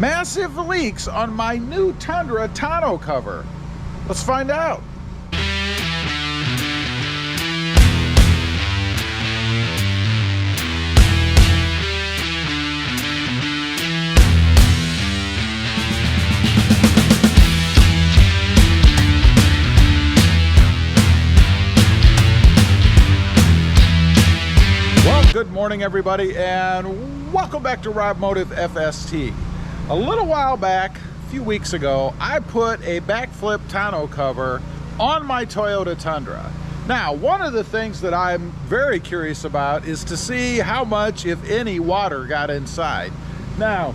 Massive leaks on my new Tundra tonneau cover. Let's find out. Good morning, everybody, and welcome back to Rob Motive FST. A little while back, a few weeks ago, I put a backflip tonneau cover on my Toyota Tundra. Now, one of the things that I'm very curious about is to see how much, if any, water got inside. Now,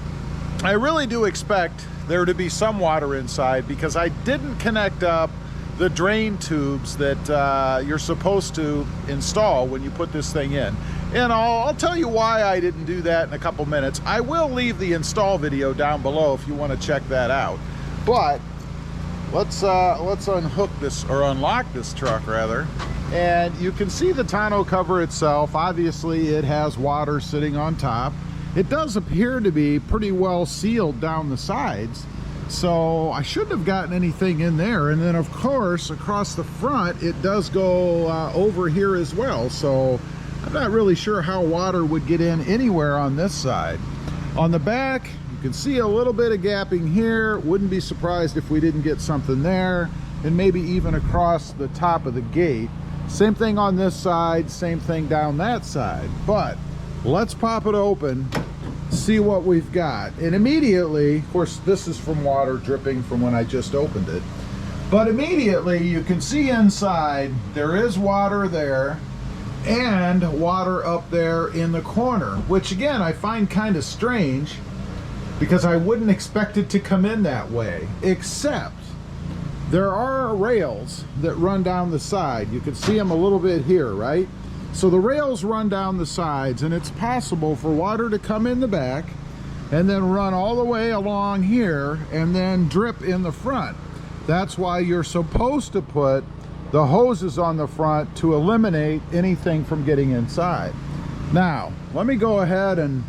I really do expect there to be some water inside because I didn't connect up the drain tubes that you're supposed to install when you put this thing in. And I'll tell you why I didn't do that in a couple minutes. I will leave the install video down below if you want to check that out. But let's unhook this, or unlock this truck rather. And you can see the tonneau cover itself. Obviously it has water sitting on top. It does appear to be pretty well sealed down the sides, so I shouldn't have gotten anything in there. And then of course across the front it does go over here as well, so I'm not really sure how water would get in anywhere on this side. On the back, you can see a little bit of gapping here. Wouldn't be surprised if we didn't get something there, and maybe even across the top of the gate. Same thing on this side, same thing down that side. But let's pop it open, see what we've got. And immediately, of course, this is from water dripping from when I just opened it. But immediately you can see inside, there is water there, and water up there in the corner, which again I find kind of strange because I wouldn't expect it to come in that way, except there are rails that run down the side. You can see them a little bit here, right? So the rails run down the sides, and it's possible for water to come in the back and then run all the way along here and then drip in the front. That's why you're supposed to put the hoses on the front to eliminate anything from getting inside. Now, let me go ahead and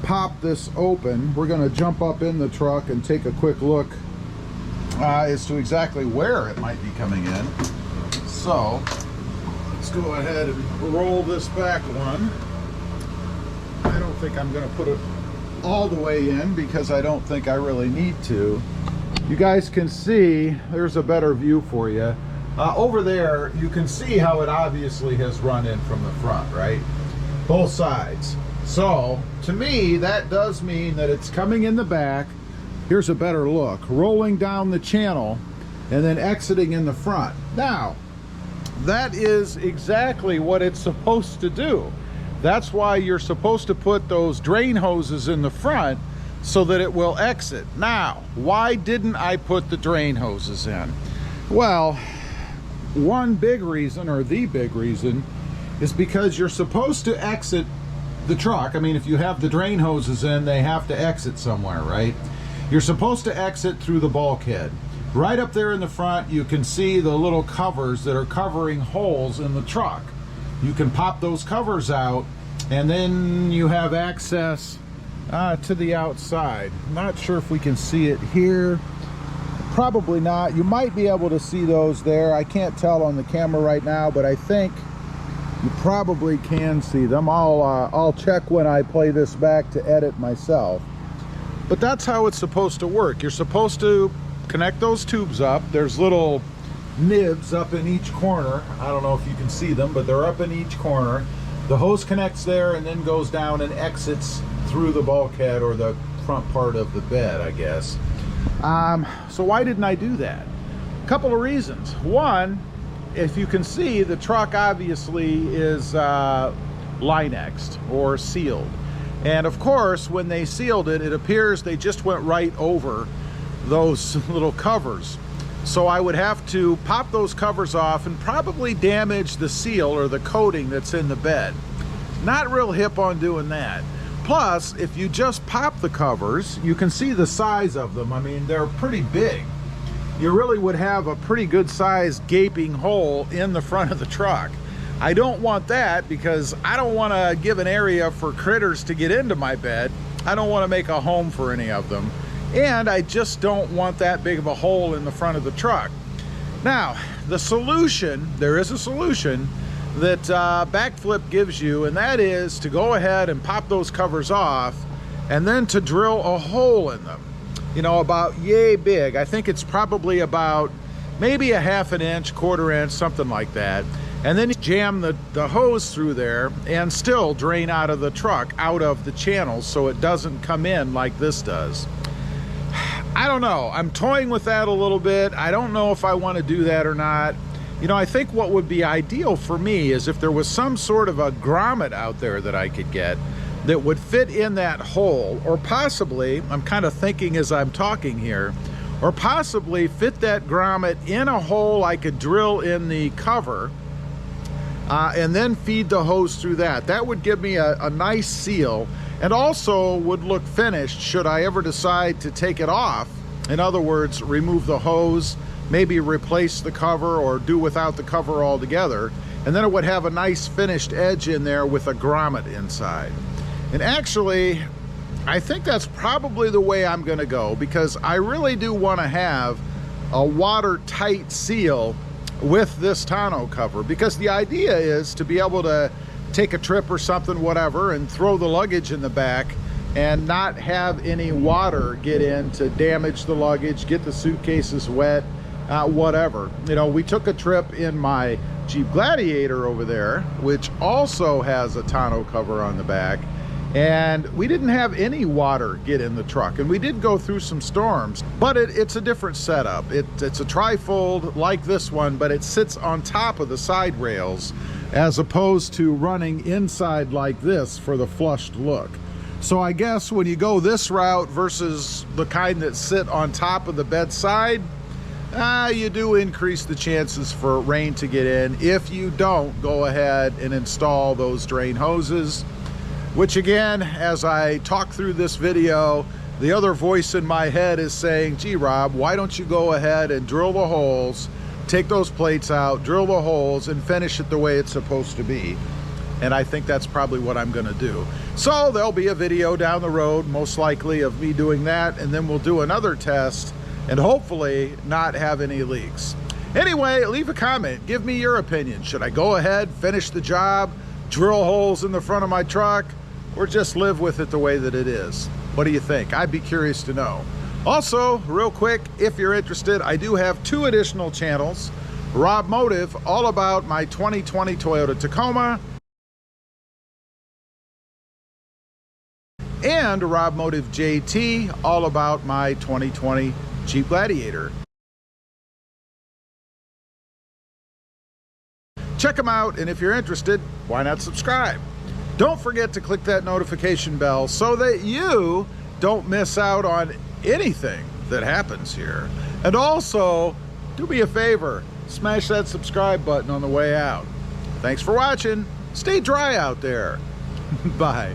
pop this open. We're going to jump up in the truck and take a quick look as to exactly where it might be coming in. So, let's go ahead and roll this back one. I don't think I'm going to put it all the way in because I don't think I really need to. You guys can see, there's a better view for you. Over there, you can see how it obviously has run in from the front, right? Both sides. So, to me, that does mean that it's coming in the back. Here's a better look. Rolling down the channel and then exiting in the front. Now, that is exactly what it's supposed to do. That's why you're supposed to put those drain hoses in the front so that it will exit. Now, why didn't I put the drain hoses in? Well, one big reason, or the big reason, is because you're supposed to exit the truck. I mean, if you have the drain hoses in, they have to exit somewhere, right? You're supposed to exit through the bulkhead. Right up there in the front, you can see the little covers that are covering holes in the truck. You can pop those covers out, and then you have access to the outside. I'm not sure if we can see it here. Probably not. You might be able to see those there. I can't tell on the camera right now, but I think you probably can see them. I'll check when I play this back to edit myself. But that's how it's supposed to work. You're supposed to connect those tubes up. There's little nibs up in each corner. I don't know if you can see them, but they're up in each corner. The hose connects there and then goes down and exits through the bulkhead, or the front part of the bed, I guess. So why didn't I do that? A couple of reasons. One, if you can see, the truck obviously is Linexed or sealed. And of course, when they sealed it, it appears they just went right over those little covers. So I would have to pop those covers off and probably damage the seal or the coating that's in the bed. Not real hip on doing that. Plus, if you just pop the covers, you can see the size of them. I mean, they're pretty big. You really would have a pretty good sized gaping hole in the front of the truck. I don't want that because I don't want to give an area for critters to get into my bed. I don't want to make a home for any of them. And I just don't want that big of a hole in the front of the truck. Now, the solution, there is a solution that Backflip gives you, and that is to go ahead and pop those covers off and then to drill a hole in them. You know, about yay big. I think it's probably about maybe a ½ an inch, quarter inch, something like that. And then you jam the hose through there and still drain out of the truck, out of the channels, so it doesn't come in like this does. I don't know. I'm toying with that a little bit. I don't know if I want to do that or not. You know, I think what would be ideal for me is if there was some sort of a grommet out there that I could get that would fit in that hole, or possibly, I'm kind of thinking as I'm talking here, or possibly fit that grommet in a hole I could drill in the cover and then feed the hose through that. That would give me a nice seal, and also would look finished should I ever decide to take it off. In other words, remove the hose, maybe replace the cover or do without the cover altogether, and then it would have a nice finished edge in there with a grommet inside. And actually, I think that's probably the way I'm going to go, because I really do want to have a watertight seal with this tonneau cover, because the idea is to be able to take a trip or something, whatever, and throw the luggage in the back and not have any water get in to damage the luggage, get the suitcases wet, whatever. You know, we took a trip in my Jeep Gladiator over there, which also has a tonneau cover on the back, and we didn't have any water get in the truck. And we did go through some storms, but it's a different setup. It's a trifold like this one, but it sits on top of the side rails as opposed to running inside like this for the flushed look. So I guess when you go this route versus the kind that sit on top of the bedside, you do increase the chances for rain to get in if you don't go ahead and install those drain hoses. Which again, as I talk through this video, the other voice in my head is saying, gee Rob, why don't you go ahead and drill the holes, take those plates out, drill the holes, and finish it the way it's supposed to be. And I think that's probably what I'm gonna do. So there'll be a video down the road, most likely, of me doing that, and then we'll do another test and hopefully not have any leaks. Anyway, leave a comment, give me your opinion. Should I go ahead, finish the job, drill holes in the front of my truck, or just live with it the way that it is? What do you think? I'd be curious to know. Also, real quick, if you're interested, I do have 2 additional channels. Rob Motive, all about my 2020 Toyota Tacoma, and Rob Motive JT, all about my 2020 Jeep Gladiator. Check them out, and if you're interested, why not subscribe? Don't forget to click that notification bell so that you don't miss out on anything that happens here. And also, do me a favor, smash that subscribe button on the way out. Thanks for watching. Stay dry out there. Bye.